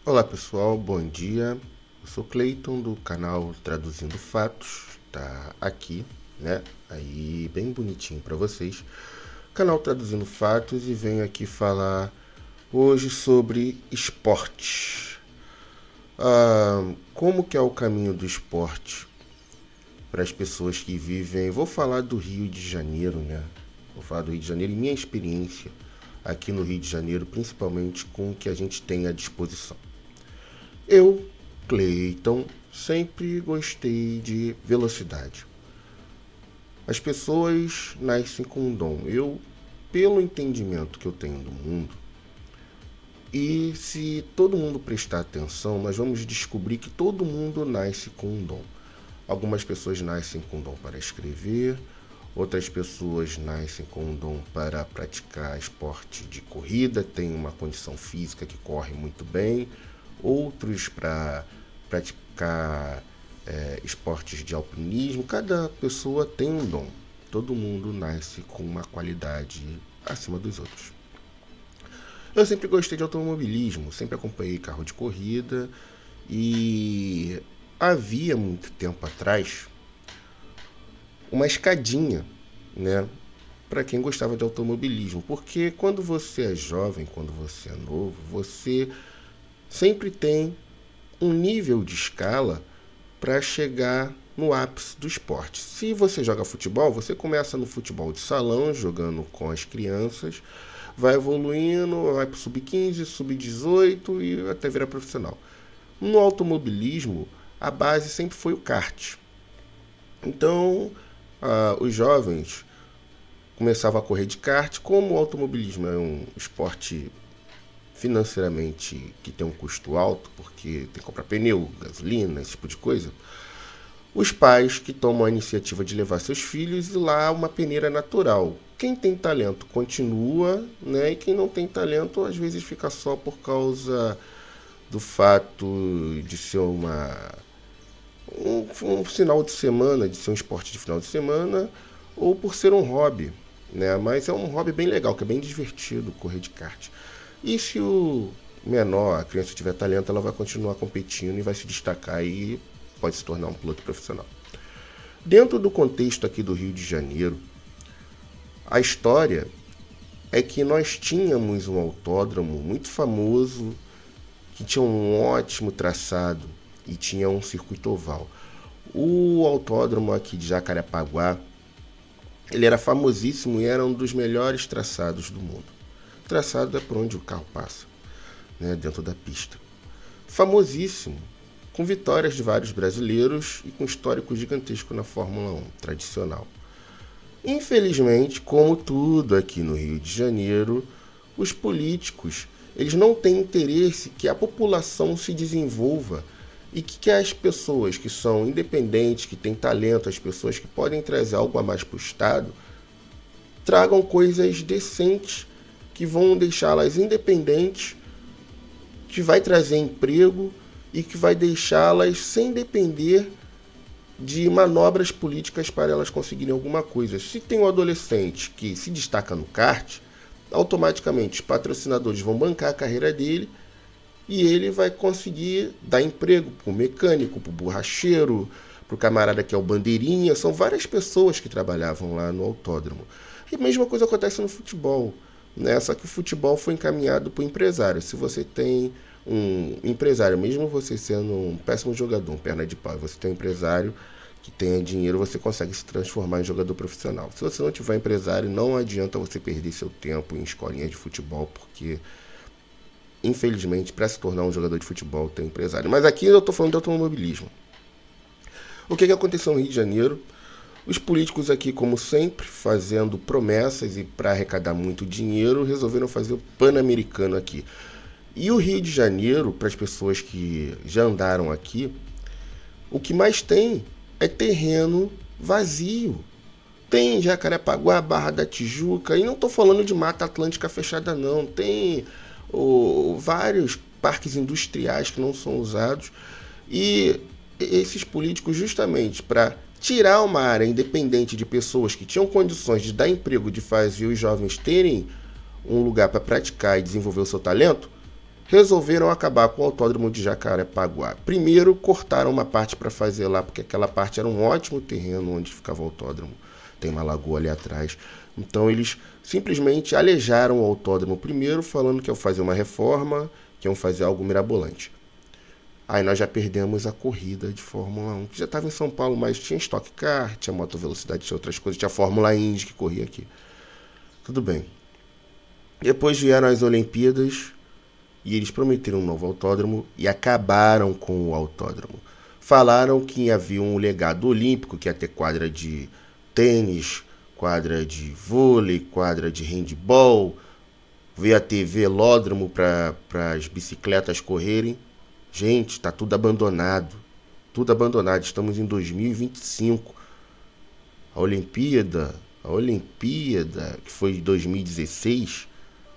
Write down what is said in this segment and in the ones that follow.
Olá pessoal, bom dia. Eu sou Cleiton do canal Traduzindo Fatos, tá aqui, né? Aí bem bonitinho para vocês. Canal Traduzindo Fatos e venho aqui falar hoje sobre esportes. Como que é o caminho do esporte para as pessoas que vivem? Vou falar do Rio de Janeiro, né? Vou falar do Rio de Janeiro e minha experiência aqui no Rio de Janeiro, principalmente com o que a gente tem à disposição. Eu, Cleiton, sempre gostei de velocidade. As pessoas nascem com um dom. Pelo entendimento que eu tenho do mundo, e se todo mundo prestar atenção, nós vamos descobrir que todo mundo nasce com um dom. Algumas pessoas nascem com dom para escrever, outras pessoas nascem com um dom para praticar esporte de corrida, tem uma condição física que corre muito bem, outros para praticar esportes de alpinismo. Cada pessoa tem um dom. Todo mundo nasce com uma qualidade acima dos outros. Eu sempre gostei de automobilismo, sempre acompanhei carro de corrida e havia muito tempo atrás uma escadinha, né, para quem gostava de automobilismo, porque quando você é jovem, quando você é novo, você sempre tem um nível de escala para chegar no ápice do esporte. Se você joga futebol, você começa no futebol de salão, jogando com as crianças, vai evoluindo, vai para o sub-15, sub-18 e até virar profissional. No automobilismo, a base sempre foi o kart. Então, os jovens começavam a correr de kart. Como o automobilismo é um esporte financeiramente que tem um custo alto, porque tem que comprar pneu, gasolina, esse tipo de coisa, os pais que tomam a iniciativa de levar seus filhos e lá uma peneira natural. Quem tem talento continua, né? E quem não tem talento às vezes fica só por causa do fato de ser um final de semana, de ser um esporte de final de semana, ou por ser um hobby, né? Mas é um hobby bem legal, que é bem divertido correr de kart. E se o menor, a criança tiver talento, ela vai continuar competindo e vai se destacar e pode se tornar um piloto profissional. Dentro do contexto aqui do Rio de Janeiro, a história é que nós tínhamos um autódromo muito famoso, que tinha um ótimo traçado e tinha um circuito oval. O autódromo aqui de Jacarepaguá, ele era famosíssimo e era um dos melhores traçados do mundo. O traçado é por onde o carro passa, né, dentro da pista. Famosíssimo, com vitórias de vários brasileiros e com histórico gigantesco na Fórmula 1, tradicional. Infelizmente, como tudo aqui no Rio de Janeiro, os políticos eles não têm interesse que a população se desenvolva e que as pessoas que são independentes, que têm talento, as pessoas que podem trazer algo a mais para o Estado, tragam coisas decentes que vão deixá-las independentes, que vai trazer emprego e que vai deixá-las sem depender de manobras políticas para elas conseguirem alguma coisa. Se tem um adolescente que se destaca no kart, automaticamente os patrocinadores vão bancar a carreira dele e ele vai conseguir dar emprego para o mecânico, para o borracheiro, para o camarada que é o bandeirinha. São várias pessoas que trabalhavam lá no autódromo. E a mesma coisa acontece no futebol, né? Só que o futebol foi encaminhado para o empresário. Se você tem um empresário, mesmo você sendo um péssimo jogador, um perna de pau, você tem um empresário que tenha dinheiro, você consegue se transformar em jogador profissional. Se você não tiver empresário, não adianta você perder seu tempo em escolinhas de futebol, porque infelizmente para se tornar um jogador de futebol tem empresário. Mas aqui eu estou falando de automobilismo. O que aconteceu no Rio de Janeiro? Os políticos aqui, como sempre, fazendo promessas e para arrecadar muito dinheiro, resolveram fazer o Pan-Americano aqui. E o Rio de Janeiro, para as pessoas que já andaram aqui, o que mais tem é terreno vazio. Tem Jacarepaguá, Barra da Tijuca, e não estou falando de Mata Atlântica fechada não, tem vários parques industriais que não são usados, e esses políticos justamente para tirar uma área independente de pessoas que tinham condições de dar emprego, de fazer os jovens terem um lugar para praticar e desenvolver o seu talento, resolveram acabar com o autódromo de Jacarepaguá. Primeiro, cortaram uma parte para fazer lá, porque aquela parte era um ótimo terreno onde ficava o autódromo. Tem uma lagoa ali atrás. Então, eles simplesmente alejaram o autódromo primeiro, falando que iam fazer uma reforma, que iam fazer algo mirabolante. Aí nós já perdemos a corrida de Fórmula 1, que já estava em São Paulo, mas tinha Stock Car, tinha moto velocidade, tinha outras coisas, tinha Fórmula Indy que corria aqui. Tudo bem. Depois vieram as Olimpíadas e eles prometeram um novo autódromo e acabaram com o autódromo. Falaram que havia um legado olímpico, que ia ter quadra de tênis, quadra de vôlei, quadra de handball, ia ter velódromo para as bicicletas correrem. Gente, está tudo abandonado. Tudo abandonado. Estamos em 2025. A Olimpíada, que foi de 2016,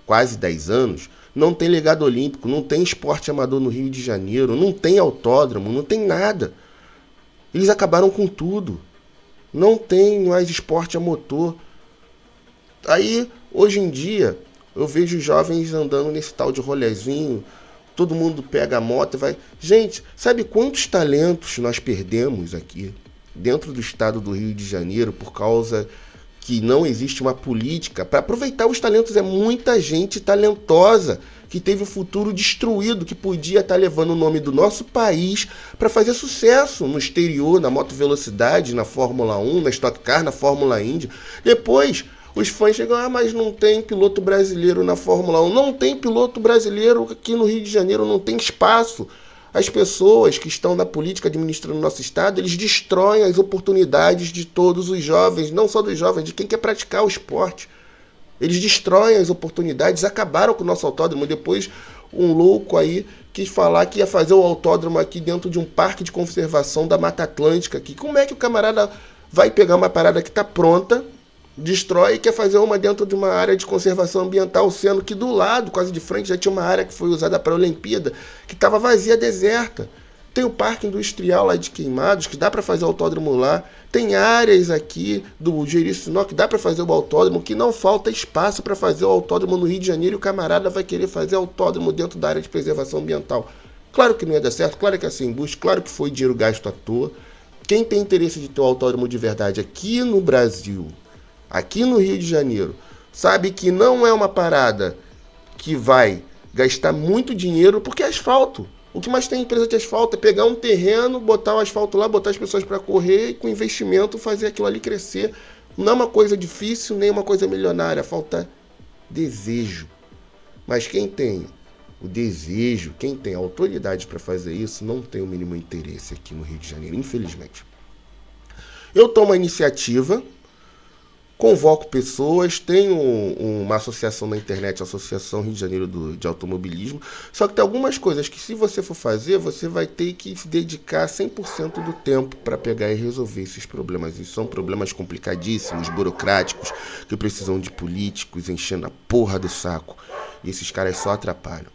quase 10 anos, não tem legado olímpico, não tem esporte amador no Rio de Janeiro, não tem autódromo, não tem nada. Eles acabaram com tudo. Não tem mais esporte a motor. Aí, hoje em dia, eu vejo jovens andando nesse tal de rolezinho, todo mundo pega a moto e vai... Gente, sabe quantos talentos nós perdemos aqui, dentro do estado do Rio de Janeiro, por causa que não existe uma política para aproveitar os talentos? É muita gente talentosa que teve o futuro destruído, que podia estar levando o nome do nosso país para fazer sucesso no exterior, na moto velocidade, na Fórmula 1, na Stock Car, na Fórmula Indy. Depois, os fãs chegam, mas não tem piloto brasileiro na Fórmula 1. Não tem piloto brasileiro aqui no Rio de Janeiro, não tem espaço. As pessoas que estão na política administrando o nosso estado, eles destroem as oportunidades de todos os jovens, não só dos jovens, de quem quer praticar o esporte. Eles destroem as oportunidades, acabaram com o nosso autódromo. Depois, um louco aí quis falar que ia fazer o autódromo aqui dentro de um parque de conservação da Mata Atlântica. Aqui. Como é que o camarada vai pegar uma parada que está pronta, destrói e quer fazer uma dentro de uma área de conservação ambiental, sendo que do lado, quase de frente, já tinha uma área que foi usada para a Olimpíada, que estava vazia, deserta. Tem o parque industrial lá de Queimados, que dá para fazer autódromo lá. Tem áreas aqui do Jericinó que dá para fazer o autódromo, que não falta espaço para fazer o autódromo no Rio de Janeiro, e o camarada vai querer fazer autódromo dentro da área de preservação ambiental. Claro que não ia dar certo, claro que é sem embuste, claro que foi dinheiro gasto à toa. Quem tem interesse de ter o autódromo de verdade aqui no Brasil, aqui no Rio de Janeiro, sabe que não é uma parada que vai gastar muito dinheiro, porque é asfalto. O que mais tem empresa de asfalto é pegar um terreno, botar o asfalto lá, botar as pessoas para correr e com investimento fazer aquilo ali crescer. Não é uma coisa difícil, nem uma coisa milionária, falta desejo. Mas quem tem o desejo, quem tem a autoridade para fazer isso, não tem o mínimo interesse aqui no Rio de Janeiro, infelizmente. Eu tomo a iniciativa, convoco pessoas, tenho uma associação na internet, a Associação Rio de Janeiro de Automobilismo, só que tem algumas coisas que, se você for fazer, você vai ter que se dedicar 100% do tempo para pegar e resolver esses problemas. E são problemas complicadíssimos, burocráticos, que precisam de políticos enchendo a porra do saco. E esses caras só atrapalham.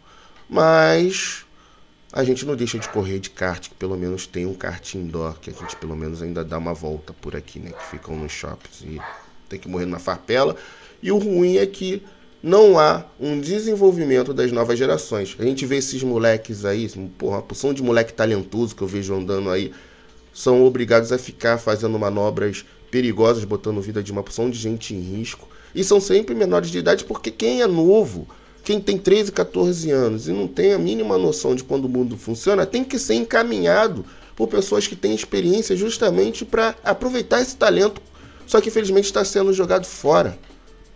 Mas a gente não deixa de correr de kart, que pelo menos tem um kart indoor, que a gente pelo menos ainda dá uma volta por aqui, né? Que ficam nos shoppings e tem que morrer numa farpela. E o ruim é que não há um desenvolvimento das novas gerações. A gente vê esses moleques aí, uma porção de moleque talentoso que eu vejo andando aí, são obrigados a ficar fazendo manobras perigosas, botando a vida de uma porção de gente em risco. E são sempre menores de idade, porque quem é novo, quem tem 13, 14 anos e não tem a mínima noção de quando o mundo funciona, tem que ser encaminhado por pessoas que têm experiência justamente para aproveitar esse talento. Só que, infelizmente, está sendo jogado fora.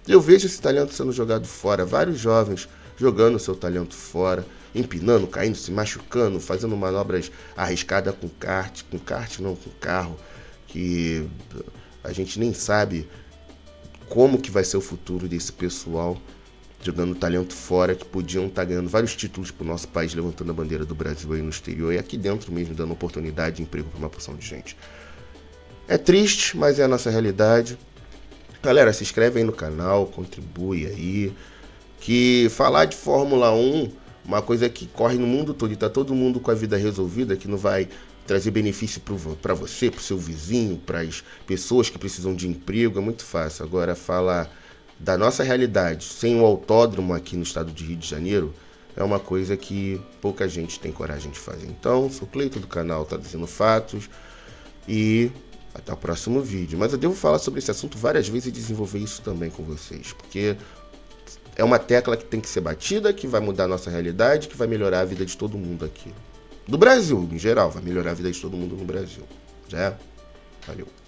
Eu vejo esse talento sendo jogado fora. Vários jovens jogando seu talento fora, empinando, caindo, se machucando, fazendo manobras arriscadas com kart. Com kart não, com carro. Que a gente nem sabe como que vai ser o futuro desse pessoal jogando talento fora, que podiam estar ganhando vários títulos para o nosso país, levantando a bandeira do Brasil aí no exterior e aqui dentro mesmo, dando oportunidade de emprego para uma porção de gente. É triste, mas é a nossa realidade. Galera, se inscreve aí no canal, contribui aí. Que falar de Fórmula 1, uma coisa que corre no mundo todo e tá todo mundo com a vida resolvida, que não vai trazer benefício para você, para o seu vizinho, para as pessoas que precisam de emprego, é muito fácil. Agora, falar da nossa realidade, sem um autódromo aqui no estado de Rio de Janeiro, é uma coisa que pouca gente tem coragem de fazer. Então, sou Cleiton do canal Traduzindo Fatos e até o próximo vídeo. Mas eu devo falar sobre esse assunto várias vezes e desenvolver isso também com vocês, porque é uma tecla que tem que ser batida, que vai mudar a nossa realidade, que vai melhorar a vida de todo mundo aqui. Do Brasil, em geral, vai melhorar a vida de todo mundo no Brasil. Já é? Valeu.